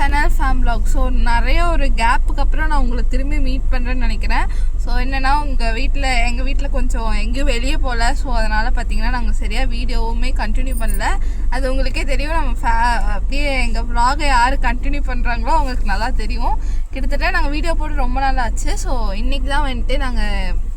Channel fame vlog. So நிறைய ஒரு கேப்புக்கு அப்புறம் நான் உங்களை திரும்பி மீட் பண்ணுறேன்னு நினைக்கிறேன். ஸோ என்னென்னா எங்கள் வீட்டில் கொஞ்சம் எங்கேயும் வெளியே போகல. ஸோ அதனால் பார்த்திங்கன்னா நாங்கள் சரியாக வீடியோவுமே கண்டினியூ பண்ணல. அது உங்களுக்கே தெரியும். நம்ம அப்படியே எங்கள் vlog யார் கண்டினியூ பண்ணுறாங்களோ அவங்களுக்கு நல்லா தெரியும். கிட்டத்தட்ட நாங்கள் வீடியோ போட்டு ரொம்ப நாள் ஆச்சு. ஸோ இன்றைக்கி தான் வந்துட்டு நாங்கள்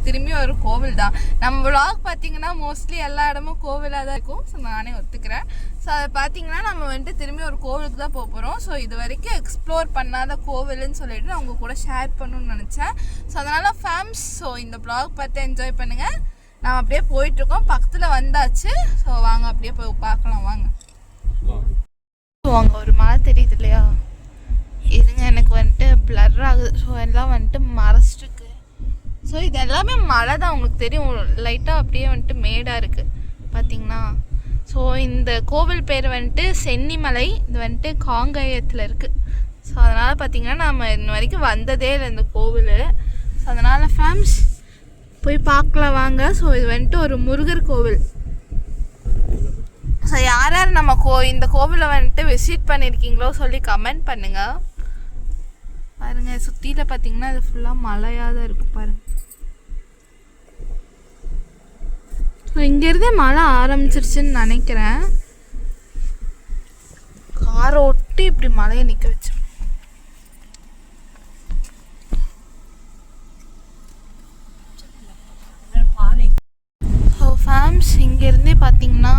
திரும்பி ஒரு கோவில் தான். நம்ம vlog பார்த்தீங்கன்னா மோஸ்ட்லி எல்லா இடமும் கோவிலாக தான் இருக்கும். ஸோ நானே ஒத்துக்கிறேன். ஸோ அதை பார்த்தீங்கன்னா நம்ம வந்துட்டு திரும்பி ஒரு கோவிலுக்கு தான் போக போகிறோம். ஸோ இது வரைக்கும் எக்ஸ்ப்ளோர் பண்ணாத கோவில்னு சொல்லிட்டு நான் உங்கள் கூட ஷேர் பண்ணணும்னு நினச்சேன். ஸோ அதனால் ஃபேம்ஸ், ஸோ இந்த vlog பார்த்து என்ஜாய் பண்ணுங்கள். நான் அப்படியே போயிட்டுருக்கோம், பக்கத்தில் வந்தாச்சு. ஸோ வாங்க அப்படியே போய் பார்க்கலாம் வாங்க. ஸோ அங்கே ஒரு மலை தெரியுது இல்லையா, இதுங்க எனக்கு வந்துட்டு பிளர் ஆகுது. ஸோ எல்லாம் வந்துட்டு மறைச்சிருக்கு. ஸோ இது எல்லாமே மழை தான், உங்களுக்கு தெரியும். லைட்டாக அப்படியே வந்துட்டு மேடாக இருக்குது பார்த்தீங்கன்னா. ஸோ இந்த கோவில் பேர் வந்துட்டு சென்னிமலை. இது வந்துட்டு காங்கயத்தில் இருக்குது. ஸோ அதனால் பார்த்திங்கன்னா நம்ம இன்ன வரைக்கும் வந்ததே இல்லை இந்த கோவில். ஸோ அதனால் ஃபேம்ஸ் போய் பார்க்கலாம் வாங்க. ஸோ இது வந்துட்டு ஒரு முருகர் கோவில். ஸோ யார் யார் நம்ம இந்த கோவிலை வந்துட்டு விசிட் பண்ணியிருக்கீங்களோ சொல்லி கமெண்ட் பண்ணுங்கள். பாருங்கள், சுற்றியில் பார்த்தீங்கன்னா இது ஃபுல்லாக மழையாக தான் இருக்கும் பாருங்கள். ஸோ இங்கேருந்தே மழை ஆரம்பிச்சிருச்சுன்னு நினைக்கிறேன். காரை ஒட்டி இப்படி மழையை நிற்க வச்சு. ஸோ ஃபேம்ஸ் இங்கேருந்தே பார்த்தீங்கன்னா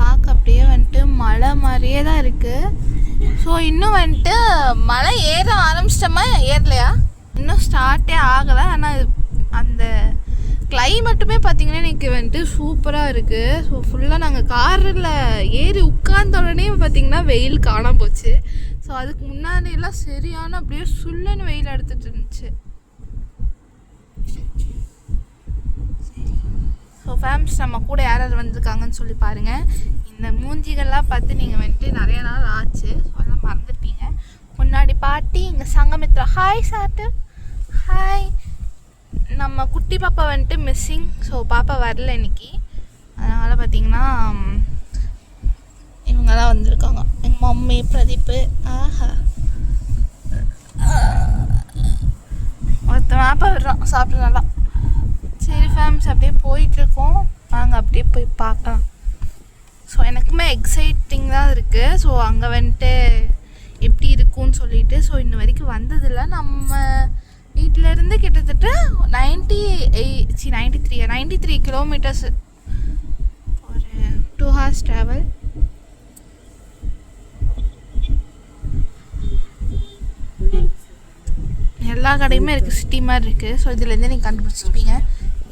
பார்க்க அப்படியே வந்துட்டு மழை மாதிரியே தான் இருக்குது. ஸோ இன்னும் வந்துட்டு மழை ஏற ஆரம்பிச்சிட்டோமா, ஏறலையா, இன்னும் ஸ்டார்ட்டே ஆகலை. ஆனால் அந்த கிளைமேட்டுமே பார்த்திங்கன்னா இன்றைக்கி வந்துட்டு சூப்பராக இருக்குது. ஸோ ஃபுல்லாக நாங்கள் காரில் ஏறி உட்கார்ந்த உடனே பார்த்திங்கன்னா வெயில் காணாம போச்சு. ஸோ அதுக்கு முன்னாடியெல்லாம் சரியான அப்படியே சுள்ளுன்னு வெயில் எடுத்துகிட்டு இருந்துச்சு. ஸோ ஃபேம்ஸ் நம்ம கூட யார் யார் வந்திருக்காங்கன்னு சொல்லி பாருங்கள். இந்த மூஞ்சிகள்லாம் பார்த்து நீங்கள் வந்துட்டு நிறைய நாள் ஆச்சு. ஸோ அதெல்லாம் மறந்துருப்பீங்க. முன்னாடி பாட்டி, இங்கே சங்கமித்ரா. ஹாய் சாட்டு, ஹாய். நம்ம குட்டி பாப்பா வந்துட்டு மிஸ்ஸிங். ஸோ பாப்பா வரல இன்னைக்கு. அதனால் பார்த்திங்கன்னா இவங்கெல்லாம் வந்திருக்காங்க. எங்கள் மம்மி, பிரதீப்பு. ஆஹா, ஒருத்த பாப்பா விடுறோம் சாப்பிட்டு நல்லா. சரி ஃபேம்ஸ், அப்படியே போயிட்டுருக்கோம். நாங்கள் அப்படியே போய் பார்க்கலாம். ஸோ எனக்குமே எக்ஸைட்டிங் தான் இருக்குது. ஸோ அங்கே வந்துட்டு எப்படி இருக்கும்னு சொல்லிட்டு. ஸோ இன்ன வரைக்கும் வந்ததில்லை. நம்ம வீட்டிலேருந்து கிட்டத்தட்ட 93 கிலோமீட்டர்ஸ், ஒரு 2 hours ட்ராவல். எல்லா கடையுமே இருக்குது, சிட்டி மாதிரி இருக்குது. ஸோ இதுலேருந்து நீங்கள் கண்டுபிடிச்சிருப்பீங்க.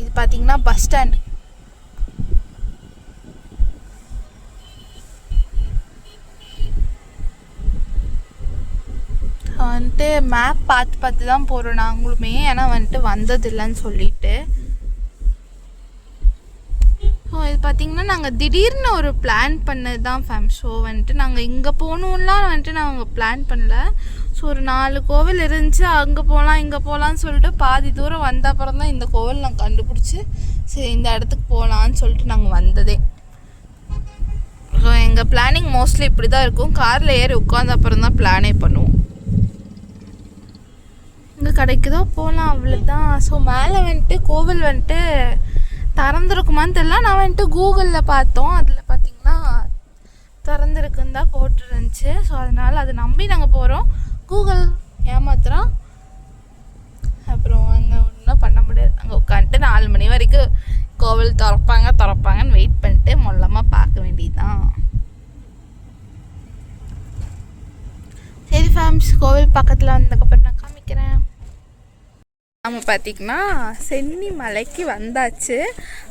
இது பார்த்தீங்கன்னா பஸ் ஸ்டாண்ட். வந்துட்டு மேப் பார்த்து தான் போகிறோம் நாங்களுமே. ஏன்னா வந்துட்டு வந்ததில்லைன்னு சொல்லிட்டு. ஸோ இது பார்த்திங்கன்னா நாங்கள் திடீர்னு ஒரு பிளான் பண்ணது தான் ஃபேம். ஸோ வந்துட்டு நாங்கள் இங்கே போகணுன்லாம் வந்துட்டு நாங்கள் பிளான் பண்ணல. ஸோ ஒரு 4 கோவில் இருந்துச்சு, அங்கே போகலாம் இங்கே போகலான்னு சொல்லிட்டு பாதி தூரம் வந்த அப்புறம் தான் இந்த கோவில் நாங்கள் கண்டுபிடிச்சி சரி இந்த இடத்துக்கு போகலான்னு சொல்லிட்டு நாங்கள் வந்ததே. ஸோ எங்கள் பிளானிங் மோஸ்ட்லி இப்படி தான் இருக்கும். காரில் ஏறி உட்காந்த அப்புறம் தான் பிளானே பண்ணுவோம். இங்கே கடைக்கு தான் போகலாம், அவ்வளோதான். ஸோ மேலே வந்துட்டு கோவில் வந்துட்டு திறந்துருக்குமான்னு தெரியல. நான் வந்துட்டு கூகுளில் பார்த்தோம், அதில் பார்த்திங்கன்னா திறந்துருக்குன்னு தான் போட்டுருந்துச்சு. ஸோ அதனால் அதை நம்பி நாங்கள் போகிறோம். கூகுள் ஏமாத்துறோம். அப்புறம் அங்கே ஒன்றும் பண்ண முடியாது. அங்கே உட்காந்துட்டு 4 மணி வரைக்கும் கோவில் திறப்பாங்கன்னு வெயிட் பண்ணிட்டு மொல்லமாக பார்க்க வேண்டியதுதான். சரி ஃபேம்ஸ், கோவில் பக்கத்தில் வந்ததுக்கப்புறம் நான் காமிக்கிறேன். நம்ம பார்த்திங்கன்னா சென்னிமலைக்கு வந்தாச்சு.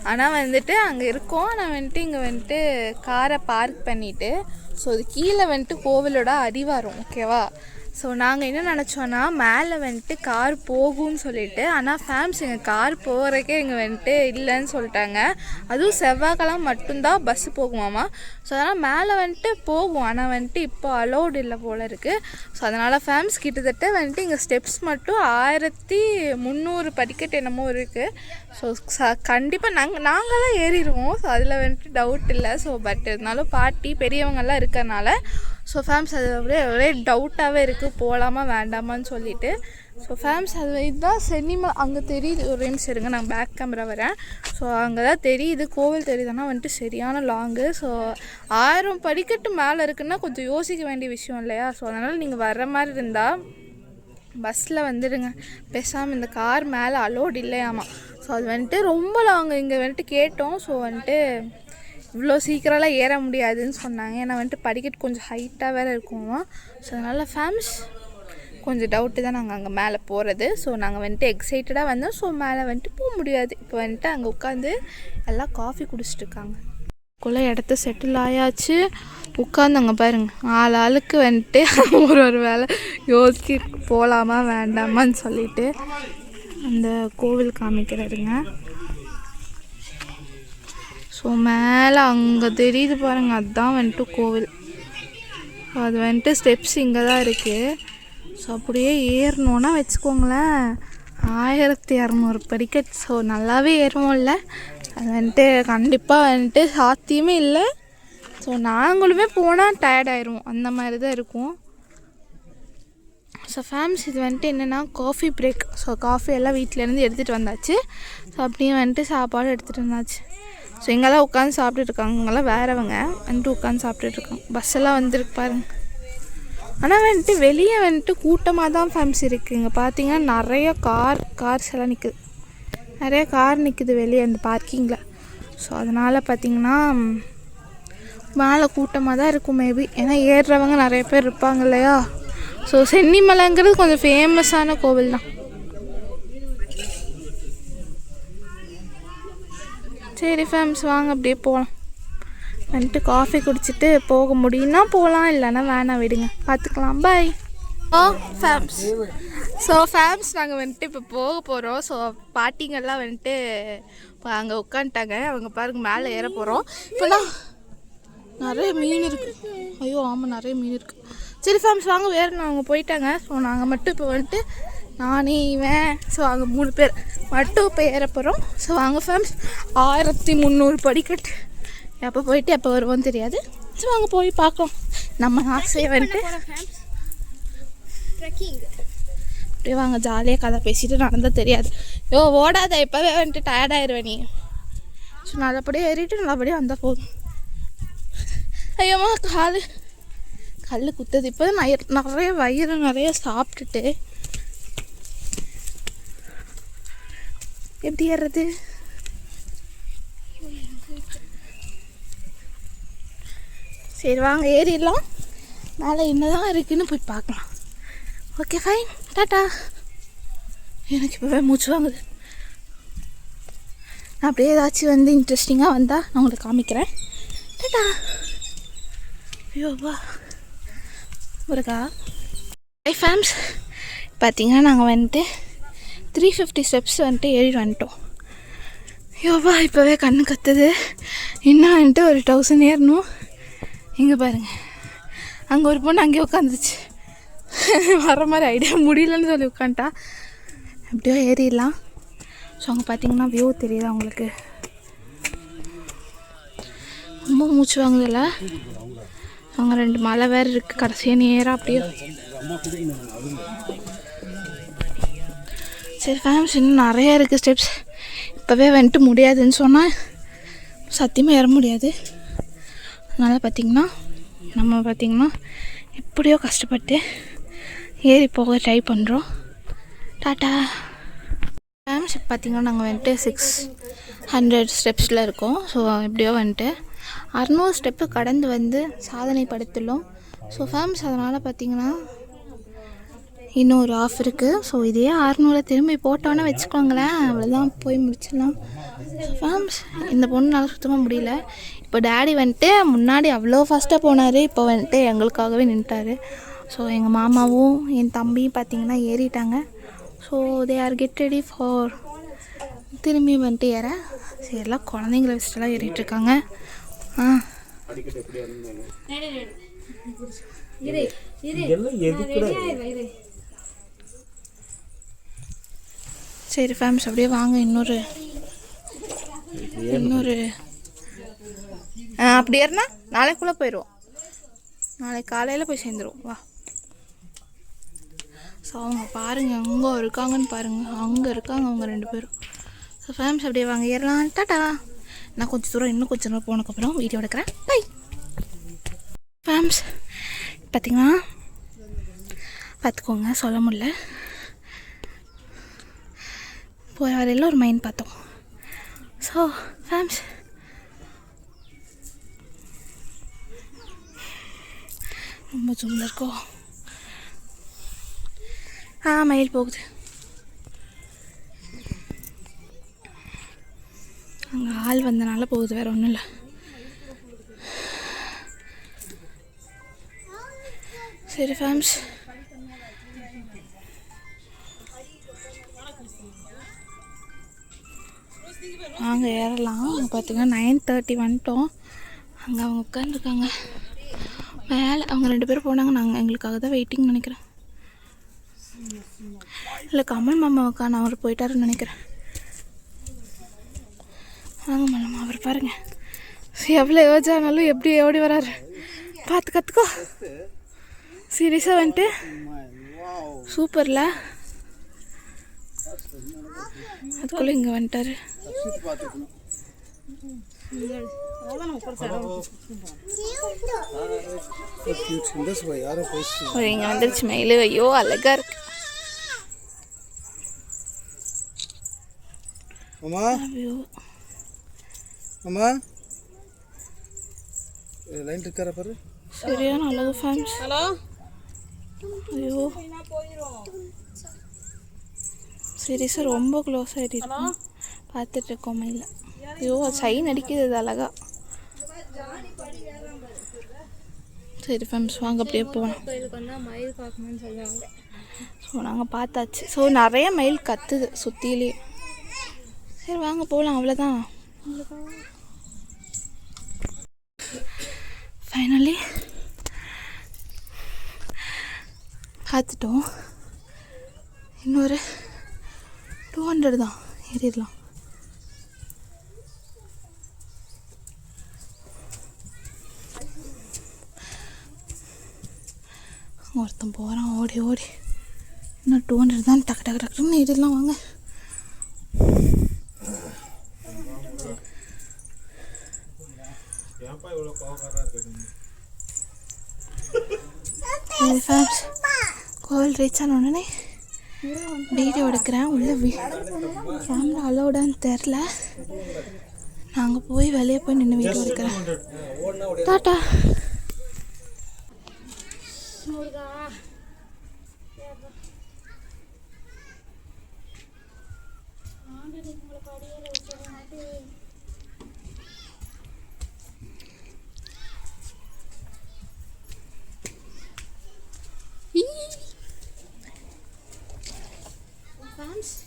ஆனால் வந்துட்டு அங்கே இருக்கோம். நான் வந்துட்டு இங்கே வந்துட்டு காரை பார்க் பண்ணிவிட்டு, ஸோ அது கீழே வந்துட்டு கோவிலோட அடிவாரம், ஓகேவா. ஸோ நாங்கள் என்ன நினச்சோன்னா மேலே வந்துட்டு கார் போகும்னு சொல்லிட்டு. ஆனால் ஃபேம்ஸ் எங்கள் கார் போகிறக்கே இங்கே வந்துட்டு இல்லைன்னு சொல்லிட்டாங்க. அதுவும் செவ்வாய்க்கிழமை மட்டும்தான் பஸ்ஸு போகுமாமா. ஸோ அதனால் மேலே வந்துட்டு போகும், ஆனால் வந்துட்டு இப்போ அலோடு இல்லை போல் இருக்குது. ஸோ அதனால் ஃபேம்ஸ் கிட்டத்தட்ட வந்துட்டு இங்கே ஸ்டெப்ஸ் மட்டும் 1300 படிக்கட்டு என்னமோ இருக்குது. ஸோ கண்டிப்பாக நாங்கள் தான் ஏறிடுவோம். ஸோ அதில் வந்துட்டு டவுட் இல்லை. ஸோ பட் இருந்தாலும் பாட்டி பெரியவங்கெல்லாம் இருக்கிறனால ஸோ ஃபேம்ஸ் அது ஒரே டவுட்டாகவே இருக்குது போகலாமா வேண்டாமான்னு சொல்லிட்டு. ஸோ ஃபேம்ஸ் அது இதுதான் சென்னிமலை அங்கே தெரியுது. ஒரு நிமிஷம் இருங்க, நான் பேக் கேமரா வரேன். ஸோ அங்கே தான் தெரியுது, கோவில் தெரியுதுன்னா வந்துட்டு சரியான லாங்கு. ஸோ 1000 படிக்கட்டு மேலே இருக்குன்னா கொஞ்சம் யோசிக்க வேண்டிய விஷயம் இல்லையா? ஸோ அதனால் நீங்கள் வர்ற மாதிரி இருந்தால் பஸ்ஸில் வந்துடுங்க. பேசாமல் இந்த கார் மேலே அலோடு இல்லையாமா. ஸோ அது வந்துட்டு ரொம்ப லாங்கு. இங்கே வந்துட்டு கேட்டோம். ஸோ வந்துட்டு இவ்வளோ சீக்கிரம்லாம் ஏற முடியாதுன்னு சொன்னாங்க. ஏன்னா வந்துட்டு படிக்கட்டு கொஞ்சம் ஹைட்டாக வேறு இருக்குமா. ஸோ அதனால் ஃபேம்ஸ் கொஞ்சம் டவுட்டு தான் நாங்கள் அங்கே மேலே போகிறது. ஸோ நாங்கள் வந்துட்டு எக்ஸைட்டடாக வந்தோம். ஸோ மேலே வந்துட்டு போக முடியாது. இப்போ வந்துட்டு அங்கே உட்காந்து எல்லாம் காஃபி குடிச்சிட்டு இருக்காங்க. குள்ள இடத்த செட்டில் ஆயாச்சு. உட்காந்து அங்கே பாருங்கள், ஆளுக்கு வந்துட்டு ஒரு வேலை யோசிச்சு போகலாமா வேண்டாமான்னு சொல்லிட்டு அந்த கோவில் காமிக்கிறாருங்க. ஸோ மேலே அங்கே தெரியுது பாருங்கள், அதுதான் வந்துட்டு கோவில். ஸோ அது வந்துட்டு ஸ்டெப்ஸ் இங்கே தான் இருக்குது. ஸோ அப்படியே ஏறணுன்னா வச்சுக்கோங்களேன் 1200 படிக்கட். ஸோ நல்லாவே ஏறுவோம்ல, அது வந்துட்டு கண்டிப்பாக வந்துட்டு சாத்தியமே இல்லை. ஸோ நாங்களுமே போனால் டயர்ட் ஆயிடுவோம், அந்த மாதிரி தான் இருக்கும். ஸோ ஃபேம்ஸ் இது வந்துட்டு என்னென்னா காஃபி பிரேக். ஸோ காஃபி எல்லாம் வீட்டிலேருந்து எடுத்துகிட்டு வந்தாச்சு. ஸோ அப்படியே வந்துட்டு சாப்பாடு எடுத்துகிட்டு வந்தாச்சு. ஸோ இங்கெல்லாம் உட்காந்து சாப்பிட்டுட்ருக்காங்க. இங்கெல்லாம் வேறவங்க வந்துட்டு உட்காந்து சாப்பிட்டுட்ருக்காங்க. பஸ்ஸெல்லாம் வந்துருக்கு பாருங்க. ஆனால் வந்துட்டு வெளியே வந்துட்டு கூட்டமாக தான் ஃபேம்ஸ் இருக்குது. இங்கே பார்த்தீங்கன்னா நிறைய கார்ஸ் எல்லாம் நிற்குது. நிறைய கார் நிற்குது வெளியே அந்த பார்க்கிங்கில். ஸோ அதனால் பார்த்திங்கன்னா மேலே கூட்டமாக தான் இருக்கும் மேபி. ஏன்னா ஏறுறவங்க நிறைய பேர் இருப்பாங்க இல்லையா. ஸோ சென்னிமலைங்கிறது கொஞ்சம் ஃபேமஸான கோவில் தான். சரி ஃபேம்ஸ் வாங்க அப்படியே போகலாம். வந்துட்டு காஃபி குடிச்சிட்டு போக முடியும்னா போகலாம், இல்லைன்னா வேணாம் விடுங்க, பார்த்துக்கலாம். பாய். ஃபேம்ஸ் ஸோ ஃபேம்ஸ் நாங்கள் வந்துட்டு இப்போ போக போகிறோம். ஸோ பாட்டிங்கெல்லாம் வந்துட்டு இப்போ அங்கே உட்காந்துட்டாங்க. அவங்க பாருங்க மேலே ஏற போகிறோம். இப்போலாம் நிறைய மீன் இருக்குது. ஐயோ ஆமாம், நிறைய மீன் இருக்குது. சரி ஃபேம்ஸ் வாங்க வேறு அவங்க போயிட்டாங்க. ஸோ நாங்கள் மட்டும் இப்போ வந்துட்டு நானே இவன் ஸோ அங்கே 3 பேர் மட்டும் இப்போ ஏற போகிறோம். ஸோ வாங்க ஃபேம்ஸ் 1300 படிக்கட்டு. எப்போ போயிட்டு எப்போ வருவோன்னு தெரியாது. ஸோ அங்கே போய் பார்க்கலாம். நம்ம ஆசையை வந்துட்டு அப்படியே வாங்க ஜாலியாக கதை பேசிட்டு நடந்தால் தெரியாது. ஓடாத, இப்போவே வந்துட்டு டயர்டாயிருவேன் நீ. ஸோ நல்லபடியாக ஏறிட்டு நல்லபடியாக வந்தால் போதும். ஐயோம்மா கல் குத்துது. இப்போ நிறைய வயிறு நிறைய சாப்பிட்டுட்டு எப்படி ஏறுறது? சரி வாங்க ஏறிடலாம். மேலே என்னதான் இருக்குன்னு போய் பார்க்கலாம். Okay fine, tata. எனக்கு இப்போவே மூச்சு வாங்குது. நான் அப்படியே ஏதாச்சும் வந்து இன்ட்ரெஸ்டிங்காக வந்தால் நான் உங்களுக்கு காமிக்கிறேன். டாட்டா. ஐயோப்பா முருகா. ஹை ஃபேம்ஸ், பார்த்தீங்கன்னா நாங்கள் வந்துட்டு 350 ஸ்டெப்ஸ் வந்துட்டு ஏறிட்டு வந்துட்டோம். ஐயோப்பா இப்போவே கண்ணு கத்துது. இன்னும் வந்துட்டு ஒரு 1000 ஏறணும். இங்கே பாருங்கள், அங்கே ஒரு பொண்ணு அங்கேயே உட்காந்துச்சு. வர மாதிரி ஐடியா முடியலன்னு சொல்லி உட்காந்துட்டா. எப்படியோ ஏறிடலாம். ஸோ அங்கே பார்த்தீங்கன்னா வியூ தெரியுது அவங்களுக்கு. ரொம்ப மூச்சு வாங்குதில்ல. அவங்க 2 மலை வேறு இருக்குது. கடைசியாக நேராக அப்படியே. சரி ஃபேம்ஸ், இன்னும் நிறையா இருக்குது ஸ்டெப்ஸ். இப்போவே வந்துட்டு முடியாதுன்னு சொன்னால் சத்தியமாக ஏற முடியாது. அதனால் பார்த்திங்கன்னா எப்படியோ கஷ்டப்பட்டு ஏறி போக ட்ரை பண்ணுறோம். டாட்டா ஃபேம்ஸ். பார்த்திங்கன்னா நாங்கள் வந்துட்டு 600 ஸ்டெப்ஸில் இருக்கோம். ஸோ எப்படியோ வந்துட்டு 600 ஸ்டெப்பு கடந்து வந்து சாதனை படுத்துள்ளோம். ஸோ ஃபேம்ஸ் அதனால் பார்த்திங்கன்னா இன்னும் ஒரு ஆஃப் இருக்குது. ஸோ இதே 600 திரும்பி போட்டோன்னே வச்சுக்கோங்களேன், அவ்வளோதான் போய் முடிச்சிடலாம். ஸோ ஃபேம்ஸ் இந்த பொண்ணுனால சுத்தமாக முடியல. இப்போ டேடி வந்துட்டு முன்னாடி அவ்வளோ ஃபாஸ்ட்டாக போனார். இப்போ வந்துட்டு எங்களுக்காகவே நின்ட்டார். ஸோ எங்கள் மாமாவும் என் தம்பியும் பார்த்திங்கன்னா ஏறிட்டாங்க. So they are get ready for திரும்பி வந்துட்டு ஏற. சரி எல்லாம் குழந்தைங்கள வச்சுட்டுலாம் ஏறிட்டுருக்காங்க. சரி ஃபேம்ஸ் அப்படியே வாங்க. இன்னொரு அப்படி ஏறினா நாளைக்குள்ளே போயிடுவோம். நாளைக்கு காலையில் போய் சேர்ந்துடும். வா. ஸோ அவங்க பாருங்கள் அங்கே இருக்காங்கன்னு பாருங்கள், அங்கே இருக்காங்க அவங்க 2 பேரும். ஸோ ஃபேம்ஸ் அப்படியே வாங்க ஏறலாம். டாட்டா. நான் கொஞ்சம் தூரம் இன்னும் கொஞ்சம் தூரம் போனதுக்கப்புறம் வீடியோ எடுக்கிறேன். பை ஃபேம்ஸ். பார்த்திங்கன்னா பார்த்துக்கோங்க, சொல்ல முடியல. போகிற வரையில் ஒரு மைண்ட் பார்த்தோம். ஸோ ஃபேம்ஸ் ரொம்ப ஜூமில் இருக்கோ. மயில் போகுது. அங்கே ஆள் வந்தனால போகுது, வேறு ஒன்றும் இல்லை. சரி ஃபேம்ஸ், அங்கே ஏறலாம். அங்கே பார்த்தீங்கன்னா 9:30 வந்துட்டோம். அங்கே அவங்க உட்காந்துருக்காங்க மேலே. அவங்க 2 பேரும் போனாங்க. நாங்கள் எங்களுக்காக தான் வெயிட்டிங் நினைக்கிறேன். இல்லை கமல் மாமாவுக்கா, நான் அவர் போயிட்டாருன்னு நினைக்கிறேன். வாங்க மாமா, அவர் பாருங்கள் எவ்வளோ ஏஜ் ஆனாலும் எப்படி ஓடி வராரு. பார்த்து கற்றுக்கோ. சீரியஸாக வந்துட்டு சூப்பரில். அதுக்குள்ளே இங்கே வந்துட்டார். இங்கே வந்துருச்சு மயில். ஐயோ அழகா இருக்கு. சரியான அழகு ஃபேம்ஸ். ஐயோ சீரியஸாக ரொம்ப க்ளோஸ் ஆகிட்டு இருக்கோம். பார்த்துட்டு இருக்கோம் மயில். ஐயோ சைன் அடிக்குது, அது அழகா. சரி ஃபேம்ஸ் வாங்க அப்படியே போகலாம். மயில் பார்க்கணும்னு சொல்லுவாங்க. ஸோ நாங்கள் பார்த்தாச்சு. ஸோ நிறைய மயில் கத்துது சுற்றிலேயே. சரி வாங்க போகலாம், அவ்வளோதான். ஃபைனலி பார்த்துட்டோம். இன்னொரு 200 தான், ஏறிடலாம். ஒருத்தன் போகிறான் ஓடி ஓடி. இன்னும் 200 தான், டக்கு டக்கு டக்குன்னு ஏறிடலாம். வாங்க. கோவில் ரீச் ஆன உடனே வீடியோ எடுக்கிறேன். உள்ளே கேமரா அலோடான்னு தெரில. நாங்கள் போய் வெளியே போய் நின்று வீடியோ எடுக்கிறேன். டாட்டா.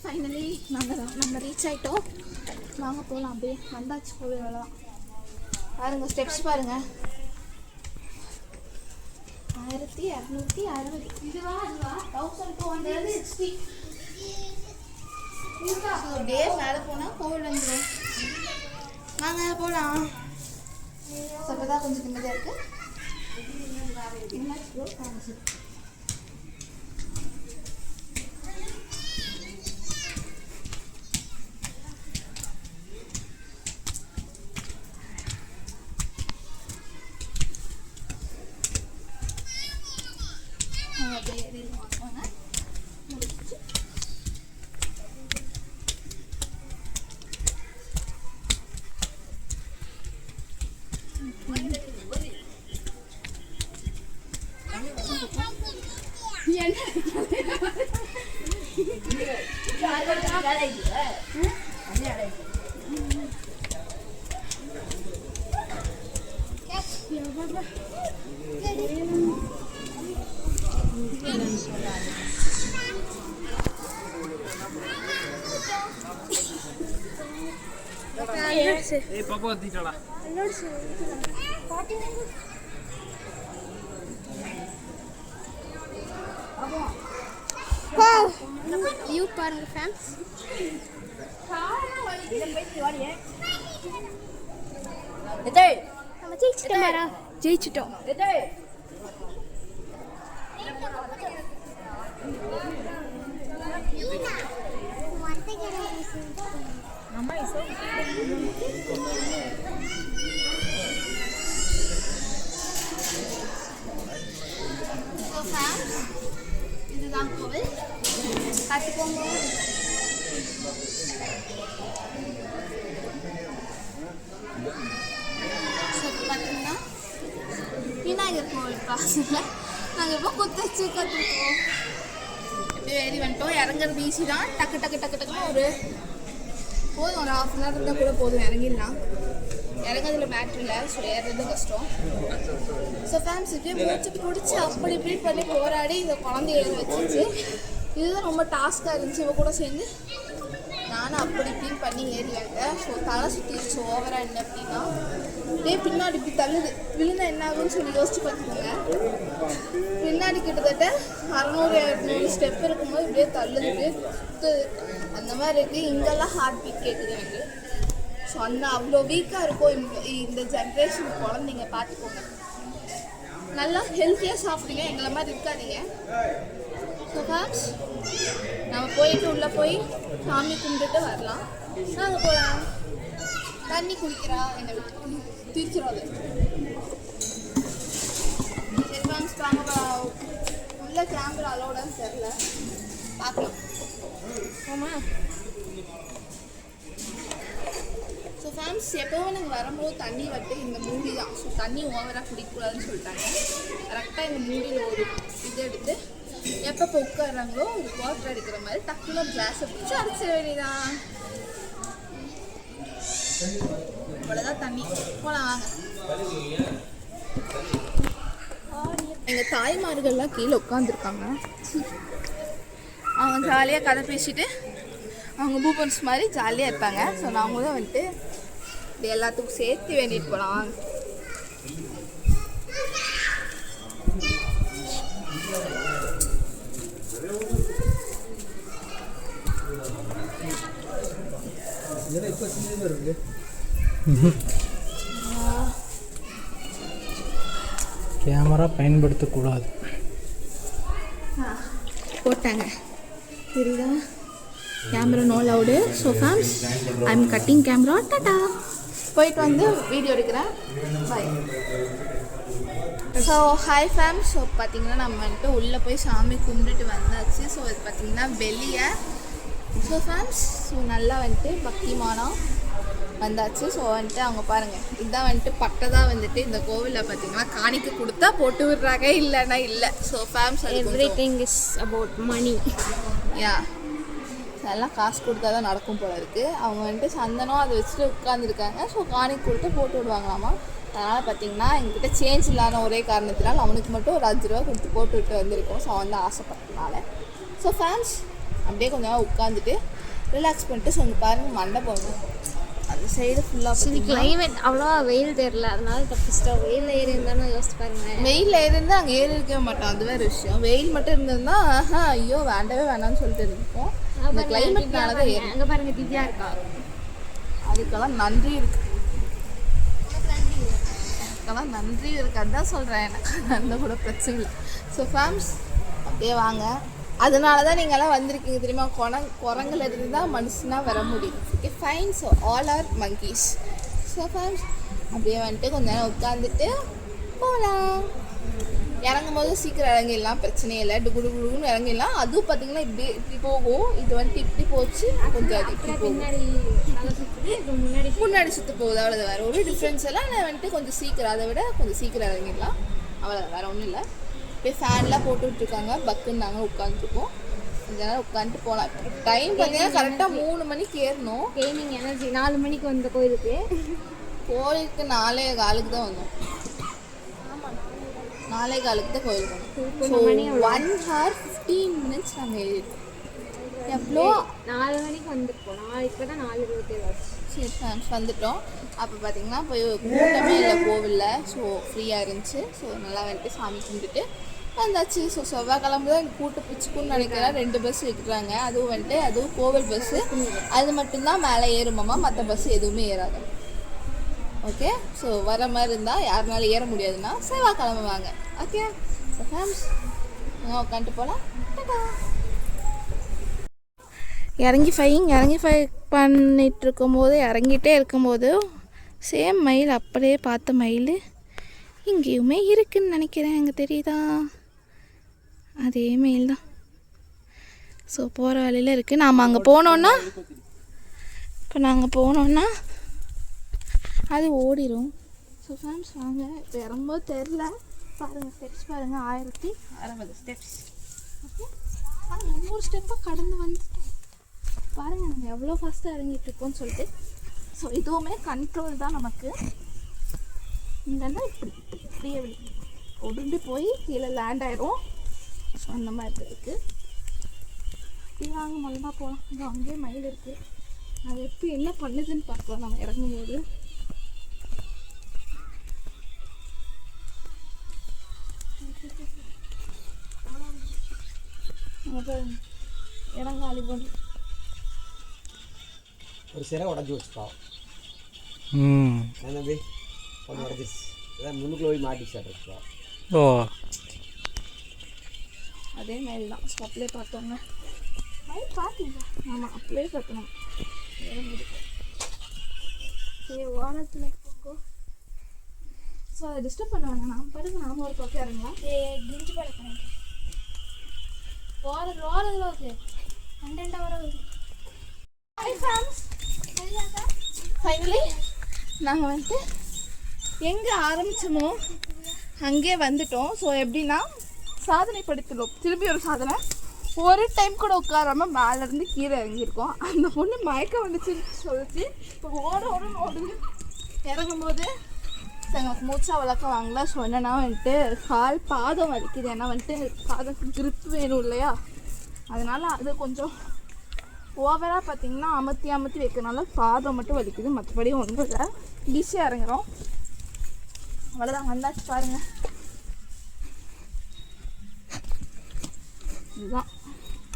ஃபைனலி நம்ம ரீச் ஆகிட்டோம். வாங்க போகலாம். அப்படியே வந்தாச்சு கோவில். அவ்வளோதான். பாருங்கள் ஸ்டெப்ஸ் பாருங்கள். 1260. இதுவா 1260. அப்படியே மேலே போனால் கோவில் வந்துடும். வாங்க போகலாம். அப்போதான் கொஞ்சம் நிம்மதியாக இருக்குது. Hey, Papa, ditala. You பாருங்க fans. நம்ம ஜெயிச்சிட்டோம். இதுதான் கோவில் பார்த்துக்கோங்க. பார்த்தீங்கன்னா விநாயகர் கோவில் கிளாஸில் நாங்கள் இப்போ குத்தச்சு கற்றுருக்கோம். அப்படியே ஏறி வந்துட்டோம். இறங்குறது ஈஸி தான். டக்கு டக்கு டக்கு டக்குன்னு ஒரு ½ மணி நேரம் இருந்தால் கூட போதும், இறங்கிடலாம். இறங்குறதுல பேட்ரி இல்லை, ஸோ ஏறுறது கஷ்டம். ஸோ ஃபேம்ஸ் இப்படியே மூச்சு பிடிச்சி அப்படி இப்படி பண்ணி போராடி இந்த குழந்தைய ஏற வச்சிச்சு. இதுதான் ரொம்ப டாஸ்க்காக இருந்துச்சு. இவ கூட சேர்ந்து நானும் அப்படி இப்படின்னு பண்ணி ஏறி வந்தேன். ஸோ தலை சுற்றிடுச்சு ஓவராக. என்ன அப்படின்னா அப்படியே பின்னாடி இப்படி தள்ளுது. விழுந்தா என்ன ஆகுன்னு சொல்லி யோசிச்சு பார்த்துக்கோங்க. பின்னாடி கிட்டத்தட்ட 600-700 ஸ்டெப் இருக்கும்போது இப்படியே தள்ளுது, இப்படியே சுற்றுது. அந்த மாதிரி இருக்குது. இங்கெல்லாம் ஹார்ட் பீட் கேட்குது எனக்கு. ஸோ அந்த அவ்வளோ வீக்காக இருக்கும் இந்த ஜென்ரேஷன் குழந்தைங்க. பார்த்துக்கோங்க, நல்லா ஹெல்த்தியாக சாப்பிடுங்க, எங்களை மாதிரி இருக்காதீங்க. ஸோ ஃபேம்ஸ் நம்ம போயிட்டு உள்ளே போய் சாமி கும்பிட்டுட்டு வரலாம். நாங்கள் போகலாம். தண்ணி குடிக்கிறா என்னை விட்டு திருச்சிரோது. சரி ஃபேம்ஸ் வாங்க. உள்ள கேமரா அலோடான்னு தெரில, பார்க்கலாம். ஆமாம். ஸோ ஃபேம்ஸ் எப்போவும் நாங்கள் வரும்போது தண்ணி வட்டு இந்த மூடி தான். ஸோ தண்ணி ஓவராக குடிக்கக்கூடாதுன்னு சொல்லிட்டாங்க. கரெக்டாக இந்த மூடியில் ஒரு இது எடுத்து எப்போ உட்காடுறாங்களோ ஒரு வாட்டர் அடிக்கிற மாதிரி டக்குன்னு ஒரு கிளாஸை பிடிச்சி அடிச்சிட வேண்டியதான். அவ்வளோதான் தண்ணி. போகலாம் வாங்க. எங்கள் தாய்மார்கள்லாம் கீழே உட்காந்துருக்காங்க. அவங்க ஜாலியாக கதை பேசிட்டு அவங்க பூப்பன்ஸ் மாதிரி ஜாலியாக இருப்பாங்க. ஸோ நாங்களும் வந்துட்டு இது எல்லாத்துக்கும் சேர்த்து வேண்டிட்டு போகலாம். கேமரா பயன்படுத்தக்கூடாது போட்டாங்க, தெரியுதா? Camera no allowed. So fams I am cutting camera. Tata. போயிட்டு வந்து வீடியோ எடுக்கிறேன். Bye. So hi fams. So பார்த்தீங்கன்னா நம்ம வந்துட்டு உள்ளே போய் சாமி கும்பிட்டுட்டு வந்தாச்சு. ஸோ அது பார்த்திங்கன்னா வெளியே. ஸோ ஃபேம்ஸ் ஸோ நல்லா வந்துட்டு பக்திமானம் வந்தாச்சு. ஸோ வந்துட்டு அவங்க பாருங்கள், இதுதான் வந்துட்டு பட்டதாக வந்துட்டு இந்த கோவிலில் பார்த்தீங்கன்னா காணிக்க கொடுத்தா போட்டு விடுறாங்க, இல்லைன்னா இல்லை. So fams everything is about money. Yeah, எல்லாம் காசு கொடுத்தா தான் நடக்கும் போல இருக்குது. அவங்க வந்துட்டு சந்தனம் அதை வச்சுட்டு உட்காந்துருக்காங்க. ஸோ காணிக்க கொடுத்து போட்டு விடுவாங்களாமா. அதனால் பார்த்தீங்கன்னா எங்ககிட்ட சேஞ்ச் இல்லாத ஒரே காரணத்தினால் அவனுக்கு மட்டும் ஒரு 5 ரூபா கொடுத்து போட்டு விட்டு வந்திருக்கோம். ஸோ அவன் தான் ஆசைப்பட்டனால. ஸோ ஃபேன்ஸ் அப்படியே கொஞ்சம் நேரம் உட்காந்துட்டு ரிலாக்ஸ் பண்ணிட்டு ஸோ இங்கே பாருங்கள் மண்டபம் அந்த சைடு ஃபுல்லாக கிளைமேட் அவ்வளோவா வெயில் தெரியல, அதனால தப்பிச்சிட்டோம். வெயில் ஏறி இருந்தாலும் யோசிச்சு பாருங்க. வெயில் ஏறி இருந்தால் அங்கே ஏறி இருக்கவே மாட்டோம், அது வேறு விஷயம். வெயில் மட்டும் இருந்திருந்தா ஐயோ வேண்டவே வேணாம்னு சொல்லிட்டு இருந்திருப்போம். அந்த கிளைமேட்னால தான் ஏறி. அங்கே பாருங்க திவ்யா இருக்கா, அதுக்கெல்லாம் நன்றி இருக்கு. அதுக்கெல்லாம் நன்றி இருக்கு, அதான் சொல்கிறேன். எனக்கு அந்த கூட பிரச்சனை இல்லை. ஸோ ஃபேம்ஸ் அப்படியே வாங்க. அதனால தான் நீங்கள்லாம் வந்திருக்கீங்க தெரியுமா. குரங்குல இருந்து தான் மனுஷனாக வர முடியும். Okay fine. So all are monkeys. So fams அப்படியே வந்துட்டு கொஞ்ச நேரம் உட்காந்துட்டு போகலாம். இறங்கும் போது சீக்கிரம் இறங்கிடலாம், பிரச்சனையே இல்லை. குடுகுடுன்னு இறங்கிடலாம். அதுவும் பார்த்தீங்கன்னா இப்படி போகும். இது வந்துட்டு இப்படி போச்சு, கொஞ்சம் அது இப்படி போகும், முன்னாடி சுற்று போகுது. அவ்வளோ வேறு ஒரு டிஃப்ரென்ஸ் எல்லாம். நான் வந்துட்டு கொஞ்சம் சீக்கிரம், அதை விட கொஞ்சம் சீக்கிரம் இறங்கிடலாம். அவ்வளோ வேறு ஒன்றும் இல்லை. அப்படியே ஃபேன்லாம் போட்டு விட்டுருக்காங்க. பக்குன்னு நாங்கள் உட்காந்துருக்கோம். கொஞ்ச நேரம் உட்காந்துட்டு போகலாம். டைம் பார்த்தீங்கன்னா கரெக்டாக 3 மணிக்கு ஏறணும். கெய்மிங் எனர்ஜி 4 மணிக்கு வந்த கோயிலுக்கு 4:15 தான் வந்தோம். 4:15 தான் கோயிலுக்கு வந்தோம். 1 hour 15 minutes நாங்கள் ஏறிட்டோம். எவ்வளோ 4 மணிக்கு வந்துருப்போம். இப்போ தான் 4:27 ஆச்சு. சரி ஃபேன்ஸ் வந்துட்டோம். அப்போ பார்த்தீங்கன்னா போய் கூட்டமே இல்லை கோவிலில். ஸோ ஃப்ரீயாக இருந்துச்சு. ஸோ நல்லா வந்துட்டு சாமி கும்பிட்டுட்டு வந்தாச்சு. ஸோ செவ்வாய்க்கிழமை தான் கூட்டம் பிச்சுக்குன்னு நினைக்கிறேன். 2 பஸ் வைக்கிறாங்க. அதுவும் வந்துட்டு அதுவும் கோவில் பஸ்ஸு. அது மட்டும்தான் மேலே ஏறுமாமா, மற்ற பஸ் எதுவுமே ஏறாது. ஓகே. ஸோ வர மாதிரி இருந்தால் யாருனாலும் ஏற முடியாதுன்னா செவ்வாய்க்கிழமை வாங்க. ஓகே. ஸோ ஃபேம்ஸ் உட்காந்துட்டு போகலாம். இறங்கி ஃபை பண்ணிகிட்டு இருக்கும்போது, இறங்கிட்டே இருக்கும்போது சேம் மயில், அப்படியே பார்த்த மயில் இங்கேயுமே இருக்குதுன்னு நினைக்கிறேன். அங்கே தெரியுதா? அதே மெயில் தான். ஸோ போகிற வழியில் இருக்குது. நாம் அங்கே போனோன்னா இப்போ நாங்கள் போனோன்னா அது ஓடிடும். ஸோ ஃப்ரெண்ட்ஸ் வாங்க, இப்போ இறங்கும்போது தெரில பாருங்கள், ஸ்டெப்ஸ் பாருங்கள், 1060 ஸ்டெப்ஸ். ஓகே, அது 300 ஸ்டெப்பாக கடந்து வந்துட்டோம். பாருங்கள் நம்ம எவ்வளோ ஃபாஸ்ட்டாக இறங்கிட்டு இருக்கோம்னு சொல்லிட்டு. ஸோ இதுவுமே கண்ட்ரோல் தான் நமக்கு. இல்லைன்னா இப்படியே உருண்டு போய் கீழே லேண்ட் ஆயிடும். ஸோ அந்த மாதிரி இருக்குது. இப்படி வாங்க மொல்லமாக போகலாம். இது அங்கேயே மயில் இருக்குது. அது எப்படி என்ன பண்ணுதுன்னு பார்க்கலாம் நம்ம இறங்கும்போது. இறங்காலி போட்டு ஒரு சிறை உடஞ்சி வச்சுப்பா. தம்பி ஒன்று உடஞ்சிருச்சு. அதான் முன்னுக்குள்ள போய் மாட்டி சாப்பிட்ருப்பா. ஓ, அதே மயில் தான். ஸோ அப்படியே பார்த்தோங்க. மயில் பார்த்தீங்களா? ஆமாம், அப்படியே பார்த்தோம். சரி, வானத்தில் போங்கோ. ஸோ அதை டிஸ்டர்ப் பண்ண வேணாம். நாம் பாருங்க, நாம ஒரு பக்கம் இறங்கலாம். கிஞ்சி பழக்கம் ஓரத்தில் ஓகே கண்டென்ட்டாக வர ஃபைனலி நாங்கள் வந்துட்டு எங்கே ஆரம்பித்தோமோ அங்கே வந்துட்டோம். ஸோ எப்படின்னா சாதனை படுத்தணும். திருப்பி ஒரு சாதனை. ஒரு டைம் கூட உட்காராம மேலேருந்து கீழே இறங்கியிருக்கோம். அந்த பொண்ணு மயக்கம் வந்துச்சுன்னு சொல்லிச்சு. இப்போ ஓடணும்னு ஓடுது. இறங்கும்போது எனக்கு மூச்சா வளர்க்க வாங்கல. ஸோ என்னென்னா வந்துட்டு கால் பாதம் வலிக்குது. ஏன்னா வந்துட்டு பாதம் கிரிப் வேணும் இல்லையா, அதனால் அது கொஞ்சம் ஓவராக பார்த்திங்கன்னா அமர்த்தி வைக்கிறனால பாதம் மட்டும் வலிக்குது. மற்றபடி ஒன்றும் இல்லை. ஈஸியாக இறங்குறோம். அவ்வளோதான், வந்தாச்சு பாருங்கள். இதுதான்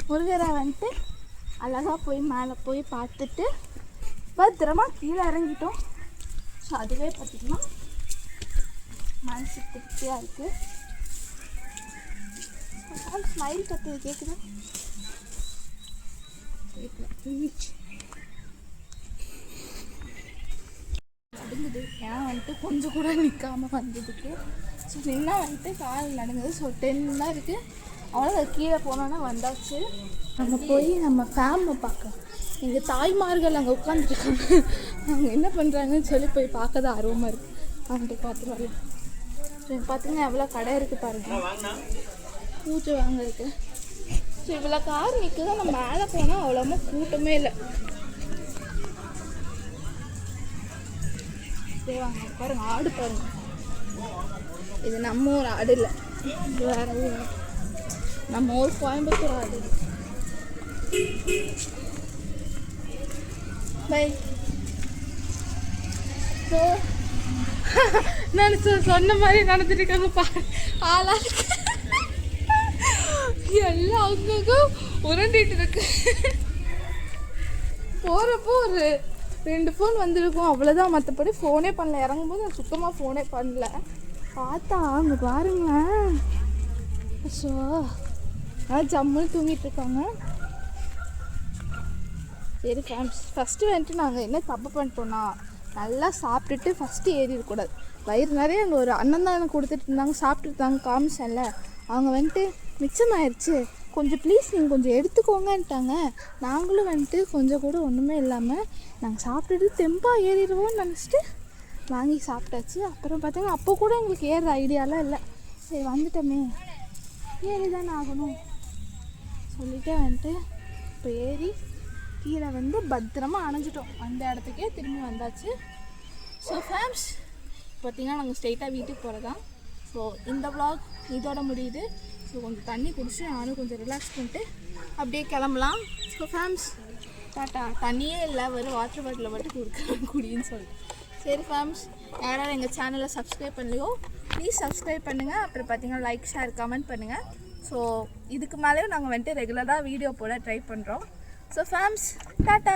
முருகரை வந்துட்டு அழகாக போய் மேலே போய் பார்த்துட்டு பத்திரமா கீழே இறங்கிட்டோம். ஸோ அதுவே பார்த்திங்கன்னா மனசு திருப்தியாக இருக்குது. ஸ்மைல் கற்றுது கேட்குது. நடுங்குது. ஏன்னா வந்துட்டு கொஞ்சம் கூட நிற்காமல் வந்ததுக்கு. ஸோ நின்னா வந்துட்டு கால் நடுங்குது. ஸோ 10 தான் இருக்குது. அவ்வளோ கீழே போனோன்னா வந்தாச்சு. நம்ம போய் நம்ம ஃபேமிலி பார்க்கலாம். எங்கள் தாய்மார்கள் அங்கே உட்காந்துருக்காங்க. அவங்க என்ன பண்ணுறாங்கன்னு சொல்லி போய் பார்க்க தான் ஆர்வமாக இருக்குது. அவங்கள்ட்ட பார்த்துட்டு வரலாம். ஸோ பார்த்தீங்கன்னா எவ்வளோ கடை இருக்குது பாருங்கள், பூஜை வாங்க இருக்குது. ஸோ இவ்வளோ கார் நிற்குது. நம்ம மேலே போனால் அவ்வளோமா கூட்டமே இல்லை. வாங்க பாருங்க, ஆடு பாருங்க. இது நம்ம ஊர் ஆடு இல்லை, இது வேற ஊர். நம்ம ஊர் கோயம்புத்தூர் ஆடு. பை. ஸோ நான் சொன்ன மாதிரி நடந்துட்டு இருக்காங்க பாரு. ஆளாளுக்கு எல்லாம் அங்கங்கும் உருண்டிட்டு இருக்கு. போகிறப்போ ஒரு 2 ஃபோன் வந்துருக்கும், அவ்வளோதான். மற்றபடி ஃபோனே பண்ணல. இறங்கும்போது நான் சுத்தமாக ஃபோனே பண்ணல. பார்த்தா அங்கே பாருங்களேன். ஸோ ஜம்முன்னு தூங்கிட்டு இருக்காங்க. சரி ஃபேம்ஸ், ஃபஸ்ட்டு வந்துட்டு நாங்கள் என்ன தப்பு பண்ணிட்டோன்னா, நல்லா சாப்பிட்டுட்டு ஃபஸ்ட்டு ஏறி இருக்கக்கூடாது. வயிறு நிறைய அங்கே ஒரு அண்ணன் தான் எனக்கு கொடுத்துட்டு இருந்தாங்க, சாப்பிட்டுட்டு இருந்தாங்க, காமிச்சேன்ல. அவங்க வந்துட்டு மிச்சமாயிருச்சு, கொஞ்சம் ப்ளீஸ் நீங்கள் கொஞ்சம் எடுத்துக்கோங்கன்ட்டாங்க. நாங்களும் வந்துட்டு கொஞ்சம் கூட ஒன்றுமே இல்லாமல் நாங்கள் சாப்பிட்டுட்டு தெம்பாக ஏறிடுவோம்னு நினச்சிட்டு வாங்கி சாப்பிட்டாச்சு. அப்புறம் பார்த்தீங்கன்னா அப்போ கூட எங்களுக்கு ஏறுற ஐடியாலாம் இல்லை. சரி வந்துட்டோமே, ஏறி தானே ஆகணும் சொல்லிவிட்டு வந்துட்டு இப்போ ஏறி கீழே வந்து பத்திரமா அணைஞ்சிட்டோம். அந்த இடத்துக்கே திரும்பி வந்தாச்சு. ஸோ ஃபேம்ஸ், பார்த்திங்கன்னா நாங்கள் ஸ்ட்ரெயிட்டாக வீட்டுக்கு போகிறதான். ஸோ இந்த வ்ளாக் இதோட முடியுது. ஸோ கொஞ்சம் தண்ணி குடிச்சு நானும் கொஞ்சம் ரிலாக்ஸ் பண்ணிட்டு அப்படியே கிளம்பலாம். So fams, tata. தண்ணியே இல்லை, வெறும் வாட்டர் பாட்டில் மட்டும் கொடுக்குறேன் குடின்னு சொல்லிட்டு. சரி ஃபேம்ஸ், யாராவது எங்கள் சேனலை சப்ஸ்கிரைப் பண்ணலையோ ப்ளீஸ் சப்ஸ்கிரைப் பண்ணுங்கள். அப்புறம் பார்த்திங்கன்னா லைக், ஷேர், கமெண்ட் பண்ணுங்கள். ஸோ இதுக்கு மேலேயும் நாங்கள் வந்துட்டு ரெகுலராக வீடியோ போட ட்ரை பண்ணுறோம். So fams, tata.